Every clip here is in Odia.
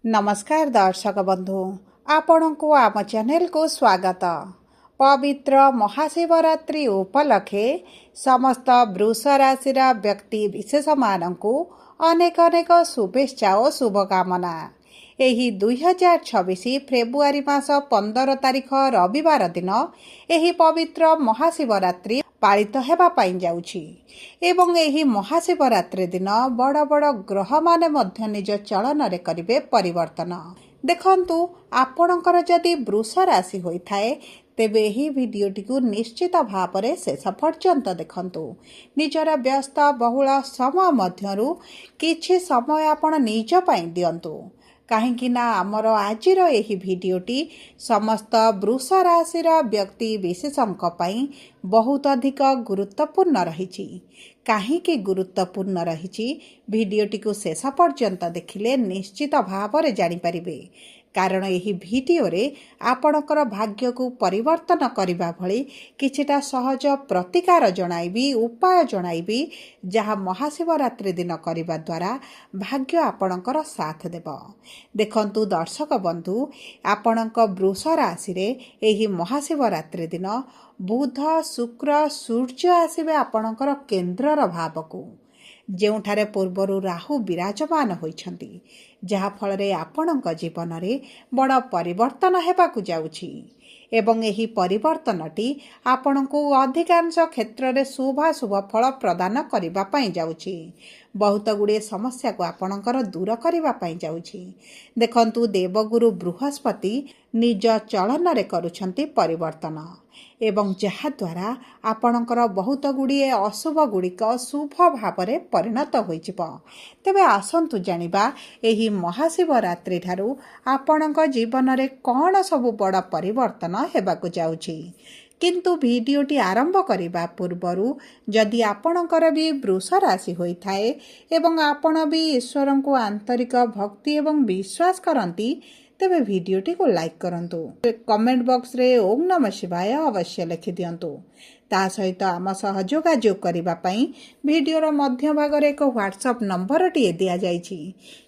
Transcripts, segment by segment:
नमस्कार दर्शक बंधु आपण को आम चैनल को स्वागत। पवित्र महाशिवरात्रि उपलक्षे समस्त वृष राशि व्यक्ति विशेष मानू अनेक अनेक शुभेच्छा और शुभकामना। एही 2026 फेब्रुआरी मास 15 तारिख रविवार दिन एही पवित्र महाशिवरात्रि पालित हेबा पाई जाउछि एवं एही महाशिवरात्रि दिन बड़ बड़ ग्रह माने मध्य निज चलन रे करिवे परिवर्तन। देखंतु आपणकर जदि वृष राशि होइथाए तेबे एही भिडियोटी को निश्चित भाव में शेष पर्यंत देखंतु। निजर व्यस्त बहुल समय मध्यरु किछि समय आपण निज पई दियंतु कहीं आमर आजिर एही भिडियोटी समस्त वृष राशि व्यक्ति विशेषों बहुत अधिक गुरुत्वपूर्ण रही। कहीं गुरुत्वपूर्ण रही भिडियोटी को शेष पर्यंत देखिले निश्चित भाव में जानिपारिबे। कारण यही भिडियो रे आपणकर भाग्य को परिवर्तन करने भली किछिटा सहज प्रतिकार जणाइबी उपाय जणाइबी जहाँ महाशिवरात्रि दिन करने द्वारा भाग्य आपणकर साथ देव। देखंतु दर्शक बंधु आपणक वृष राशि रे एही महाशिवरात्रि दिन बुध शुक्र सूर्य आसिबे आपणकर केन्द्रर भाव को ଯେଉଁଠାରେ ପୂର୍ବରୁ ରାହୁ ବିରାଜମାନ ହୋଇଛନ୍ତି, ଯାହା ଫଳରେ ଆପଣଙ୍କ ଜୀବନରେ ବଡ଼ ପରିବର୍ତ୍ତନ ହେବାକୁ ଯାଉଛି ଏବଂ ଏହି ପରିବର୍ତ୍ତନଟି ଆପଣଙ୍କୁ ଅଧିକାଂଶ କ୍ଷେତ୍ରରେ ଶୁଭାଶୁଭ ଫଳ ପ୍ରଦାନ କରିବା ପାଇଁ ଯାଉଛି। ବହୁତ ଗୁଡ଼ିଏ ସମସ୍ୟାକୁ ଆପଣଙ୍କର ଦୂର କରିବା ପାଇଁ ଯାଉଛି। ଦେଖନ୍ତୁ ଦେବଗୁରୁ ବୃହସ୍ପତି ନିଜ ଚଳନରେ କରୁଛନ୍ତି ପରିବର୍ତ୍ତନ ଏବଂ ଯାହାଦ୍ୱାରା ଆପଣଙ୍କର ବହୁତ ଗୁଡ଼ିଏ ଅଶୁଭ ଗୁଡ଼ିକ ଶୁଭ ଭାବରେ ପରିଣତ ହୋଇଯିବ। ତେବେ ଆସନ୍ତୁ ଜାଣିବା ଏହି ମହାଶିବରାତ୍ରି ଠାରୁ ଆପଣଙ୍କ ଜୀବନରେ କ'ଣ ସବୁ ବଡ଼ ପରିବର୍ତ୍ତନ ହେବାକୁ ଯାଉଛି। किंतु भिडियोटी आरंभ करने पूर्वर जदि आपणकर भी वृष राशि होता है एवं आपण भी ईश्वर को आंतरिक भक्ति एवं विश्वास करती तेबे भिडियोटी को लाइक करंतु। कमेंट बॉक्स रे ओम नमः शिवाय अवश्य लिखि दियंतु। ता सहित आम सह जोगाजोग करबा पई भिडियोर मध्य भाग रे एक व्हाट्सएप नंबर टी दिया जाइछि।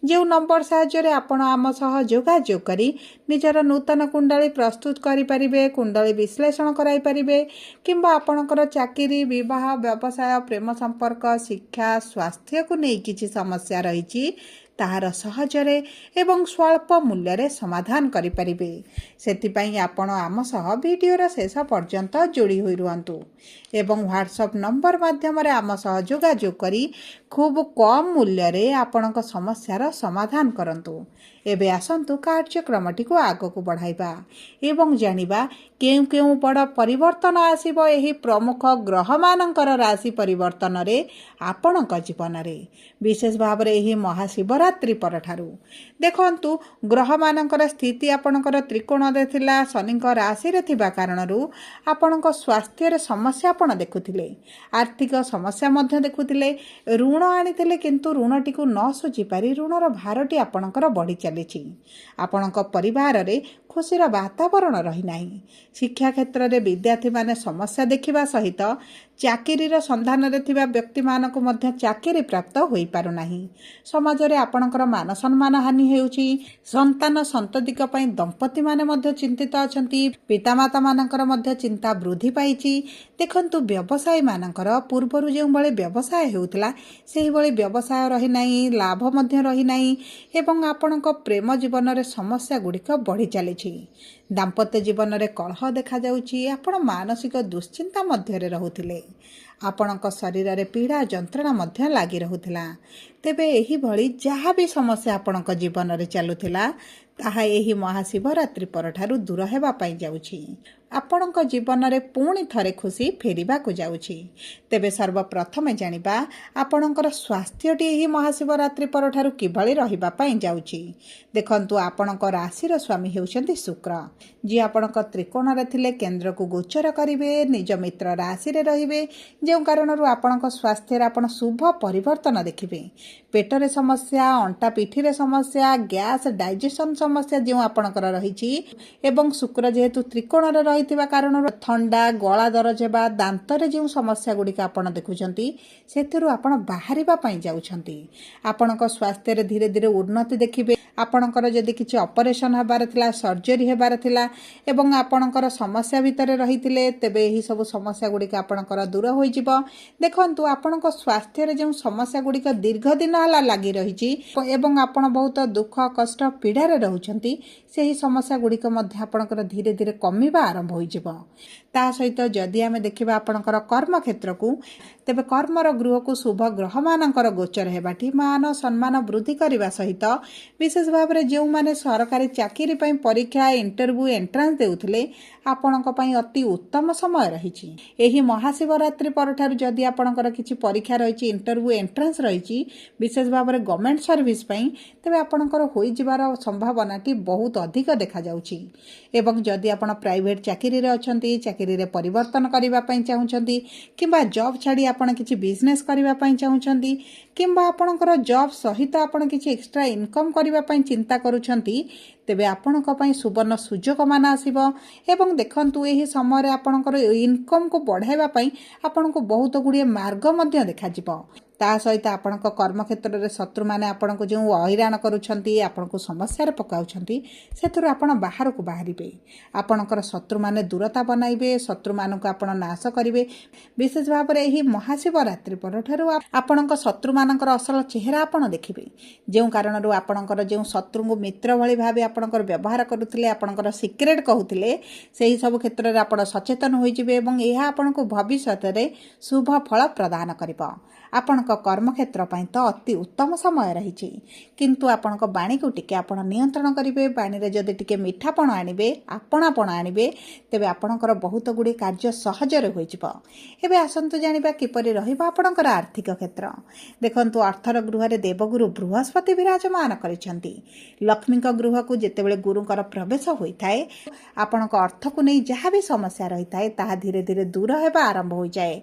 जो नंबर साहाय्य आपण आम सह जोगाजोग करी निजर नूतन कुंडली प्रस्तुत करि परिबे, कुंडली विश्लेषण कराई परिबे किंबा आपणकर चाकरी विवाह व्यवसाय प्रेम संपर्क शिक्षा स्वास्थ्य को नहीं किछि समस्या रहिछि ताहार सहजरे एवं स्वल्प मूल्य रे समाधान करि परिबे। सेतिपई आपण आम सह भिडियोर शेष पर्यंत जोड़ी होई रुहंतु एवं व्हाट्सएप नंबर माध्यम रे आम सह जोगाजोग करी खूब कम मूल्य रे आपणक समस्यार समाधान करंतु। एबे आसंतु कार्यक्रमटी को आगो को बढ़ाइबा एवं जानिबा केउ केउ बड़ परिवर्तन आसीबो एही प्रमुख ग्रह मानकर राशि परिवर्तन रे आपणक जीवन रे विशेष भाव रे एही महाशिवरात्रि परठारु। देखंतु ग्रह मानकर स्थिति आपणकर त्रिकोण रे थिला शनिक राशि रे थिबा कारणरू आपणक स्वास्थ्य रे समस्या आपण देखुथिले, आर्थिक समस्या मध्य देखुथिले, ऋण आनिथिले किंतु ऋणटी को न सुझी पारी ऋणर भारटी आपणकर बढ़ी चलीछि। आपणक परिवार रे खुशीर वातावरण रही नाही। शिक्षा क्षेत्र में विद्यार्थी माने समस्या देखिबा सहित चाकरी संधान रे थिबा व्यक्ति मानक मध्य चाकरी प्राप्त होई पारु नाही। समाज रे आपणकर मान सम्मान हानि हेउछि। संतान संततिक पई दंपति माने मध्य चिंतित अछंती। पितामाता मानकर मध्य चिंता वृद्धि पाइछि। देखंतु व्यवसायी मानकर पूर्वरु जेउ बळे व्यवसाय हेउतला सेही बळे व्यवसाय रही नाही, लाभ मध्य रही नाही एवं आपणक प्रेम जीवन रे समस्या गुड़िक बढ़ी चली। दाम्पत्य जीवन रे कलह देखा जाउछि। आपण मानसिक दुश्चिंता मध्य रे रहुथिले, आपणक शरीर रे पीड़ा जंत्रणा मध्य लागी रहुथिला। तेबे एही भली जहाँ भी समस्या आपणक जीवन रे चलुथिला ताहा एही महाशिवरात्रि परठारु दूर हेबा पाई जाउछि। आपणक जीवन रे पुणी थरे खुशी फेरिबा को जाउछि। तेबे सर्वप्रथमे जानिबा आपणकर स्वास्थ्यटी एही महाशिवरात्रि परठारु किभली रहिबा पाई जाउछि। देखंतु आपणक राशिर स्वामी हेउछन्ति शुक्र, जे आपणक त्रिकोण रे थिले केंद्र को गोचर करिवे, निज मित्र राशि रे रहिबे, जे कारणरू आपणक स्वास्थ्य रे आपण शुभ परिवर्तन देखिबे। पेट रे समस्या, अंटा पिठी रे समस्या, गैस डाइजेशन समस्या जो आपणकर रहिछि एवं शुक्र जेहेतु त्रिकोण रे रहितिबा कारणरू ठंडा, गला दरज हेबा, दांत रे जो समस्या गुड़िक आपण देखुछन्ति सेथिरु आपण बाहरिबा पई जाउछन्ति। आपणक स्वास्थ्य रे धीरे धीरे उन्नति देखिबे। ଆପଣଙ୍କର ଯଦି କିଛି ଅପରେସନ୍ ହେବାର ଥିଲା, ସର୍ଜରୀ ହେବାର ଥିଲା ଏବଂ ଆପଣଙ୍କର ସମସ୍ୟା ଭିତରେ ରହିଥିଲେ, ତେବେ ଏହି ସବୁ ସମସ୍ୟା ଗୁଡ଼ିକ ଆପଣଙ୍କର ଦୂର ହୋଇଯିବ। ଦେଖନ୍ତୁ, ଆପଣଙ୍କ ସ୍ୱାସ୍ଥ୍ୟରେ ଯେଉଁ ସମସ୍ୟା ଗୁଡ଼ିକ ଦୀର୍ଘ ଦିନ ହେଲା ଲାଗି ରହିଛି ଏବଂ ଆପଣ ବହୁତ ଦୁଃଖ କଷ୍ଟ ପୀଡ଼ାରେ ରହୁଛନ୍ତି, ସେହି ସମସ୍ୟା ଗୁଡ଼ିକ ମଧ୍ୟ ଆପଣଙ୍କର ଧୀରେ ଧୀରେ କମିବା ଆରମ୍ଭ ହୋଇଯିବ। ତା ସହିତ ଯଦି ଆମେ ଦେଖିବା ଆପଣଙ୍କର କର୍ମକ୍ଷେତ୍ରକୁ, ତେବେ କର୍ମର ଗୃହକୁ ଶୁଭ ଗ୍ରହମାନଙ୍କର ଗୋଚର ହେବାଟି ମାନ ସମ୍ମାନ ବୃଦ୍ଧି କରିବା ସହିତ ବିଶେଷ ଭାବରେ ଯେଉଁମାନେ ସରକାରୀ ଚାକିରି ପାଇଁ ପରୀକ୍ଷା ଇଣ୍ଟରଭ୍ୟୁ ଏଣ୍ଟ୍ରାନ୍ସ ଦେଉଥିଲେ, ଆପଣଙ୍କ ପାଇଁ ଅତି ଉତ୍ତମ ସମୟ ରହିଛି। ଏହି ମହାଶିବରାତ୍ରି ପରଠାରୁ ଯଦି ଆପଣଙ୍କର କିଛି ପରୀକ୍ଷା ରହିଛି, ଇଣ୍ଟରଭ୍ୟୁ ଏଣ୍ଟ୍ରାନ୍ସ ରହିଛି ବିଶେଷ ଭାବରେ ଗଭର୍ଣ୍ଣମେଣ୍ଟ ସର୍ଭିସ୍ ପାଇଁ, ତେବେ ଆପଣଙ୍କର ହୋଇଯିବାର ସମ୍ଭାବନାଟି ବହୁତ ଅଧିକ ଦେଖାଯାଉଛି। ଏବଂ ଯଦି ଆପଣ ପ୍ରାଇଭେଟ୍ ଚାକିରିରେ ଅଛନ୍ତି, ଚାକିରିରେ ପରିବର୍ତ୍ତନ କରିବା ପାଇଁ ଚାହୁଁଛନ୍ତି କିମ୍ବା ଜବ୍ ଛାଡ଼ି ଆପଣ କିଛି ବିଜନେସ୍ କରିବା ପାଇଁ ଚାହୁଁଛନ୍ତି କିମ୍ବା ଆପଣଙ୍କର ଜବ୍ ସହିତ ଆପଣ କିଛି ଏକ୍ସଟ୍ରା ଇନକମ୍ କରିବା ପାଇଁ ଚିନ୍ତା କରୁଛନ୍ତି, ତେବେ ଆପଣଙ୍କ ପାଇଁ ସୁବର୍ଣ୍ଣ ସୁଯୋଗମାନ ଆସିବ। ଏବଂ ଦେଖନ୍ତୁ, ଏହି ସମୟରେ ଆପଣଙ୍କର ଇନକମ୍କୁ ବଢ଼ାଇବା ପାଇଁ ଆପଣଙ୍କୁ ବହୁତ ଗୁଡ଼ିଏ ମାର୍ଗ ମଧ୍ୟ ଦେଖାଯିବ। ତା ସହିତ ଆପଣଙ୍କ କର୍ମକ୍ଷେତ୍ରରେ ଶତ୍ରୁମାନେ ଆପଣଙ୍କୁ ଯେଉଁ ହଇରାଣ କରୁଛନ୍ତି, ଆପଣଙ୍କୁ ସମସ୍ୟାରେ ପକାଉଛନ୍ତି, ସେଥିରୁ ଆପଣ ବାହାରକୁ ବାହାରିବେ। ଆପଣଙ୍କର ଶତ୍ରୁମାନେ ଦୂରତା ବନାଇବେ, ଶତ୍ରୁମାନଙ୍କୁ ଆପଣ ନାଶ କରିବେ। ବିଶେଷ ଭାବରେ ଏହି ମହାଶିବରାତ୍ରି ପରଠାରୁ ଆପଣଙ୍କ ଶତ୍ରୁମାନଙ୍କର ଅସଲ ଚେହେରା ଆପଣ ଦେଖିବେ। ଯେଉଁ କାରଣରୁ ଆପଣଙ୍କର ଯେଉଁ ଶତ୍ରୁଙ୍କୁ ମିତ୍ର ଭଳି ଭାବେ ଆପଣଙ୍କର ବ୍ୟବହାର କରୁଥିଲେ, ଆପଣଙ୍କର ସିକ୍ରେଟ୍ କହୁଥିଲେ, ସେହି ସବୁ କ୍ଷେତ୍ରରେ ଆପଣ ସଚେତନ ହୋଇଯିବେ ଏବଂ ଏହା ଆପଣଙ୍କୁ ଭବିଷ୍ୟତରେ ଶୁଭ ଫଳ ପ୍ରଦାନ କରିବ। ଆପଣଙ୍କ କର୍ମକ୍ଷେତ୍ର ପାଇଁ ତ ଅତି ଉତ୍ତମ ସମୟ ରହିଛି, କିନ୍ତୁ ଆପଣଙ୍କ ବାଣୀକୁ ଟିକେ ଆପଣ ନିୟନ୍ତ୍ରଣ କରିବେ। ବାଣୀରେ ଯଦି ଟିକେ ମିଠାପଣ ଆଣିବେ, ଆପଣାପଣ ଆଣିବେ, ତେବେ ଆପଣଙ୍କର ବହୁତ ଗୁଡ଼ିଏ କାର୍ଯ୍ୟ ସହଜରେ ହୋଇଯିବ। ଏବେ ଆସନ୍ତୁ ଜାଣିବା କିପରି ରହିବ ଆପଣଙ୍କର ଆର୍ଥିକ କ୍ଷେତ୍ର। ଦେଖନ୍ତୁ, ଅର୍ଥର ଗୃହରେ ଦେବଗୁରୁ ବୃହସ୍ପତି ବିରାଜମାନ କରିଛନ୍ତି। ଲକ୍ଷ୍ମୀଙ୍କ ଗୃହକୁ ଯେତେବେଳେ ଗୁରୁଙ୍କର ପ୍ରବେଶ ହୋଇଥାଏ, ଆପଣଙ୍କ ଅର୍ଥକୁ ନେଇ ଯାହା ବି ସମସ୍ୟା ରହିଥାଏ ତାହା ଧୀରେ ଧୀରେ ଦୂର ହେବା ଆରମ୍ଭ ହୋଇଯାଏ।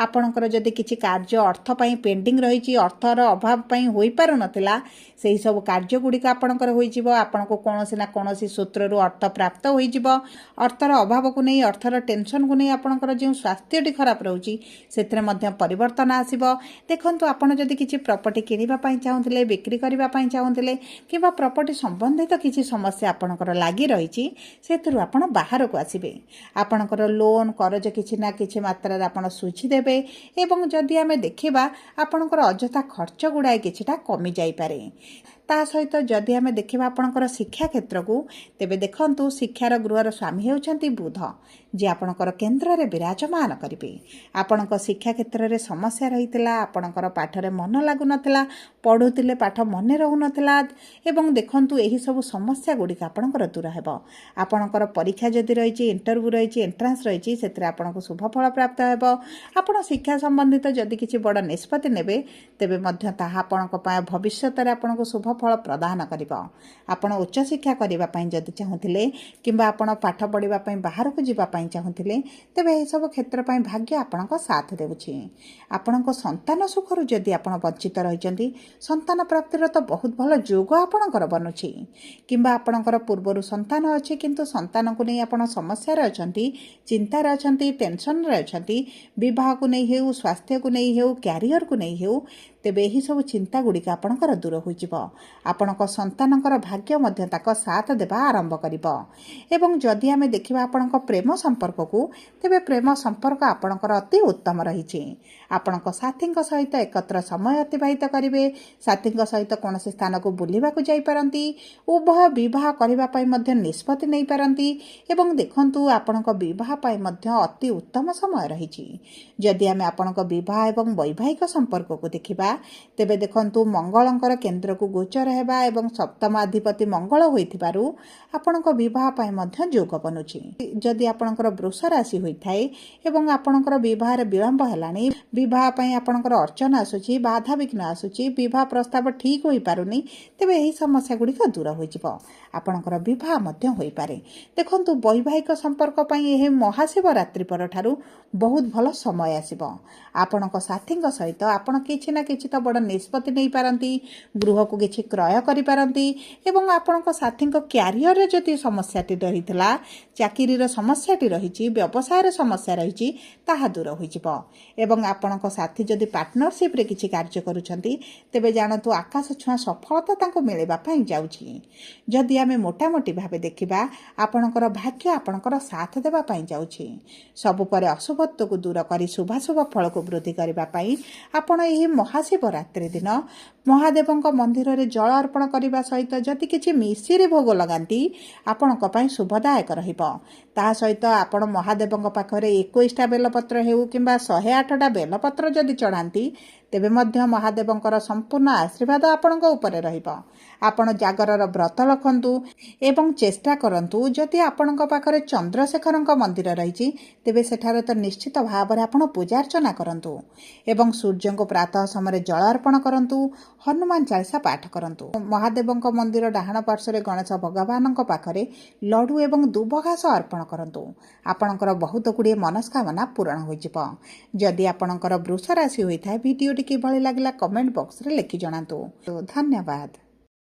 ଆପଣଙ୍କର ଯଦି କିଛି କାର୍ଯ୍ୟ ଅର୍ଥ ପାଇଁ ପେଣ୍ଡିଂ ରହିଛି, ଅର୍ଥର ଅଭାବ ପାଇଁ ହୋଇପାରୁନଥିଲା, ସେହି ସବୁ କାର୍ଯ୍ୟ ଗୁଡ଼ିକ ଆପଣଙ୍କର ହୋଇଯିବ। ଆପଣଙ୍କୁ କୌଣସି ନା କୌଣସି ସୂତ୍ରରୁ ଅର୍ଥ ପ୍ରାପ୍ତ ହୋଇଯିବ। ଅର୍ଥର ଅଭାବକୁ ନେଇ, ଅର୍ଥର ଟେନସନକୁ ନେଇ ଆପଣଙ୍କର ଯେଉଁ ସ୍ୱାସ୍ଥ୍ୟଟି ଖରାପ ରହୁଛି, ସେଥିରେ ମଧ୍ୟ ପରିବର୍ତ୍ତନ ଆସିବ। ଦେଖନ୍ତୁ, ଆପଣ ଯଦି କିଛି ପ୍ରପର୍ଟି କିଣିବା ପାଇଁ ଚାହୁଁଥିଲେ, ବିକ୍ରି କରିବା ପାଇଁ ଚାହୁଁଥିଲେ କିମ୍ବା ପ୍ରପର୍ଟି ସମ୍ବନ୍ଧିତ କିଛି ସମସ୍ୟା ଆପଣଙ୍କର ଲାଗି ରହିଛି, ସେଥିରୁ ଆପଣ ବାହାରକୁ ଆସିବେ। ଆପଣଙ୍କର ଲୋନ୍ କରଜ କିଛି ନା କିଛି ମାତ୍ରାରେ ଆପଣ ଶୁଝିଦେବେ ଏବଂ ଯଦି ଆମେ ଦେଖିବା ଆପଣଙ୍କର ଅଯଥା ଖର୍ଚ୍ଚ ଗୁଡ଼ାଏ କିଛିଟା କମିଯାଇପାରେ। ତା ସହିତ ଯଦି ଆମେ ଦେଖିବା ଆପଣଙ୍କର ଶିକ୍ଷା କ୍ଷେତ୍ରକୁ, ତେବେ ଦେଖନ୍ତୁ, ଶିକ୍ଷାର ଗୃହର ସ୍ୱାମୀ ହେଉଛନ୍ତି ବୁଧ, ଯିଏ ଆପଣଙ୍କର କେନ୍ଦ୍ରରେ ବିରାଜମାନ କରିବେ। ଆପଣଙ୍କ ଶିକ୍ଷା କ୍ଷେତ୍ରରେ ସମସ୍ୟା ରହିଥିଲା, ଆପଣଙ୍କର ପାଠରେ ମନ ଲାଗୁନଥିଲା, ପଢ଼ୁଥିଲେ ପାଠ ମନେ ରହୁନଥିଲା ଏବଂ ଦେଖନ୍ତୁ, ଏହିସବୁ ସମସ୍ୟା ଗୁଡ଼ିକ ଆପଣଙ୍କର ଦୂର ହେବ। ଆପଣଙ୍କର ପରୀକ୍ଷା ଯଦି ରହିଛି, ଇଣ୍ଟରଭ୍ୟୁ ରହିଛି, ଏଣ୍ଟ୍ରାନ୍ସ ରହିଛି, ସେଥିରେ ଆପଣଙ୍କୁ ଶୁଭ ଫଳ ପ୍ରାପ୍ତ ହେବ। ଆପଣ ଶିକ୍ଷା ସମ୍ବନ୍ଧିତ ଯଦି କିଛି ବଡ଼ ନିଷ୍ପତ୍ତି ନେବେ, ତେବେ ମଧ୍ୟ ତାହା ଆପଣଙ୍କ ପାଇଁ ଭବିଷ୍ୟତରେ ଆପଣଙ୍କୁ ଶୁଭ ଫଳ ପ୍ରଦାନ କରିବ। ଆପଣ ଉଚ୍ଚଶିକ୍ଷା କରିବା ପାଇଁ ଯଦି ଚାହୁଁଥିଲେ କିମ୍ବା ଆପଣ ପାଠ ପଢ଼ିବା ପାଇଁ ବାହାରକୁ ଯିବା ପାଇଁ ଚାହୁଁଥିଲେ, ତେବେ ଏହିସବୁ କ୍ଷେତ୍ର ପାଇଁ ଭାଗ୍ୟ ଆପଣଙ୍କ ସାଥ ଦେଉଛି। ଆପଣଙ୍କ ସନ୍ତାନ ସୁଖରୁ ଯଦି ଆପଣ ବଞ୍ଚିତ ରହିଛନ୍ତି, ସନ୍ତାନ ପ୍ରାପ୍ତିର ତ ବହୁତ ଭଲ ଯୋଗ ଆପଣଙ୍କର ବନୁଛି। କିମ୍ବା ଆପଣଙ୍କର ପୂର୍ବରୁ ସନ୍ତାନ ଅଛି କିନ୍ତୁ ସନ୍ତାନକୁ ନେଇ ଆପଣ ସମସ୍ୟାରେ ଅଛନ୍ତି, ଚିନ୍ତାରେ ଅଛନ୍ତି, ଟେନସନରେ ଅଛନ୍ତି, ବିବାହକୁ ନେଇ ହେଉ, ସ୍ୱାସ୍ଥ୍ୟକୁ ନେଇ ହେଉ, କ୍ୟାରିୟରକୁ ନେଇ ହେଉ, ତେବେ ଏହିସବୁ ଚିନ୍ତା ଗୁଡ଼ିକ ଆପଣଙ୍କର ଦୂର ହୋଇଯିବ। ଆପଣଙ୍କ ସନ୍ତାନଙ୍କର ଭାଗ୍ୟ ମଧ୍ୟ ତାଙ୍କ ସାଥ ଦେବା ଆରମ୍ଭ କରିବ। ଏବଂ ଯଦି ଆମେ ଦେଖିବା ଆପଣଙ୍କ ପ୍ରେମ ସମ୍ପର୍କକୁ, ତେବେ ପ୍ରେମ ସମ୍ପର୍କ ଆପଣଙ୍କର ଅତି ଉତ୍ତମ ରହିଛି। ଆପଣଙ୍କ ସାଥୀଙ୍କ ସହିତ ଏକତ୍ର ସମୟ ଅତିବାହିତ କରିବେ। ସାଥୀଙ୍କ ସହିତ କୌଣସି ସ୍ଥାନକୁ ବୁଲିବାକୁ ଯାଇପାରନ୍ତି। ଉଭୟ ବିବାହ କରିବା ପାଇଁ ମଧ୍ୟ ନିଷ୍ପତ୍ତି ନେଇପାରନ୍ତି ଏବଂ ଦେଖନ୍ତୁ, ଆପଣଙ୍କ ବିବାହ ପାଇଁ ମଧ୍ୟ ଅତି ଉତ୍ତମ ସମୟ ରହିଛି। ଯଦି ଆମେ ଆପଣଙ୍କ ବିବାହ ଏବଂ ବୈବାହିକ ସମ୍ପର୍କକୁ ଦେଖିବା, ତେବେ ଦେଖନ୍ତୁ, ମଙ୍ଗଳଙ୍କର କେନ୍ଦ୍ରକୁ ଗୋଚର ହେବା ଏବଂ ସପ୍ତମାଧିପତି ମଙ୍ଗଳ ହୋଇଥିବାରୁ ଆପଣଙ୍କ ବିବାହ ପାଇଁ ମଧ୍ୟ ଯୋଗ ବନୁଛି। ଯଦି ଆପଣଙ୍କର ବୃଷ ରାଶି ହୋଇଥାଏ ଏବଂ ଆପଣଙ୍କର ବିବାହରେ ବିଳମ୍ବ ହେଲାଣି, ବିବାହ ପାଇଁ ଆପଣଙ୍କର ଅର୍ଚ୍ଚନା ଆସୁଛି, ବାଧାବିଘ୍ନ ଆସୁଛି, ବିବାହ ପ୍ରସ୍ତାବ ଠିକ୍ ହୋଇପାରୁନି, ତେବେ ଏହି ସମସ୍ୟା ଗୁଡ଼ିକ ଦୂର ହୋଇଯିବ। ଆପଣଙ୍କର ବିବାହ ମଧ୍ୟ ହୋଇପାରେ। ଦେଖନ୍ତୁ, ବୈବାହିକ ସମ୍ପର୍କ ପାଇଁ ଏହି ମହାଶିବରାତ୍ରି ପରଠାରୁ ବହୁତ ଭଲ ସମୟ ଆସିବ। ଆପଣଙ୍କ ସାଥୀଙ୍କ ସହିତ ଆପଣ କିଛି ନା କିଛି କିଛି ତ ବଡ଼ ନିଷ୍ପତ୍ତି ନେଇପାରନ୍ତି, ଗୃହକୁ କିଛି କ୍ରୟ କରିପାରନ୍ତି ଏବଂ ଆପଣଙ୍କ ସାଥୀଙ୍କ କ୍ୟାରିୟରରେ ଯଦି ସମସ୍ୟାଟି ରହିଥିଲା, ଚାକିରିର ସମସ୍ୟାଟି ରହିଛି, ବ୍ୟବସାୟର ସମସ୍ୟା ରହିଛି, ତାହା ଦୂର ହୋଇଯିବ। ଏବଂ ଆପଣଙ୍କ ସାଥୀ ଯଦି ପାର୍ଟନରସିପ୍ରେ କିଛି କାର୍ଯ୍ୟ କରୁଛନ୍ତି, ତେବେ ଜାଣନ୍ତୁ ଆକାଶ ଛୁଆଁ ସଫଳତା ତାଙ୍କୁ ମିଳିବା ପାଇଁ ଯାଉଛି। ଯଦି ଆମେ ମୋଟାମୋଟି ଭାବେ ଦେଖିବା, ଆପଣଙ୍କର ଭାଗ୍ୟ ଆପଣଙ୍କର ସାଥ ଦେବା ପାଇଁ ଯାଉଛି। ସବୁ ପରେ ଅଶୁଭତ୍ୱକୁ ଦୂର କରି ଶୁଭାଶୁଭ ଫଳକୁ ବୃଦ୍ଧି କରିବା ପାଇଁ ଆପଣ ଏହି ମହାଶିବରାତ୍ରି ଦିନ ମହାଦେବଙ୍କ ମନ୍ଦିରରେ ଜଳ ଅର୍ପଣ କରିବା ସହିତ ଯଦି କିଛି ମିଶିରି ଭୋଗ ଲଗାନ୍ତି, ଆପଣଙ୍କ ପାଇଁ ଶୁଭଦାୟକ ରହିବ। ତା ସହିତ ଆପଣ ମହାଦେବଙ୍କ ପାଖରେ 21ଟା ବେଲପତ୍ର ହେଉ କିମ୍ବା 108ଟା ବେଲପତ୍ର ଯଦି ଚଢ଼ାନ୍ତି, ତେବେ ମଧ୍ୟ ମହାଦେବଙ୍କର ସମ୍ପୂର୍ଣ୍ଣ ଆଶୀର୍ବାଦ ଆପଣଙ୍କ ଉପରେ ରହିବ। ଆପଣ ଜାଗରର ବ୍ରତ ରଖନ୍ତୁ ଏବଂ ଚେଷ୍ଟା କରନ୍ତୁ, ଯଦି ଆପଣଙ୍କ ପାଖରେ ଚନ୍ଦ୍ରଶେଖରଙ୍କ ମନ୍ଦିର ରହିଛି, ତେବେ ସେଠାରେ ତ ନିଶ୍ଚିତ ଭାବରେ ଆପଣ ପୂଜାର୍ଚ୍ଚନା କରନ୍ତୁ ଏବଂ ସୂର୍ଯ୍ୟଙ୍କୁ ପ୍ରାତଃ ସମୟରେ ଜଳ ଅର୍ପଣ କରନ୍ତୁ, ହନୁମାନ ଚାଳିସା ପାଠ କରନ୍ତୁ। ମହାଦେବଙ୍କ ମନ୍ଦିର ଡାହାଣ ପାର୍ଶ୍ୱରେ ଗଣେଶ ଭଗବାନଙ୍କ ପାଖରେ ଲଡ଼ୁ ଏବଂ ଦୁବ ଘାସ ଅର୍ପଣ କରନ୍ତୁ। ଆପଣଙ୍କର ବହୁତ ଗୁଡ଼ିଏ ମନସ୍କାମନା ପୂରଣ ହୋଇଯିବ। ଯଦି ଆପଣଙ୍କର ବୃଷ ରାଶି ହୋଇଥାଏ, ଭିଡ଼ିଓଟି କିଭଳି ଲାଗିଲା କମେଣ୍ଟ ବକ୍ସରେ ଲେଖି ଜଣାନ୍ତୁ। ଧନ୍ୟବାଦ।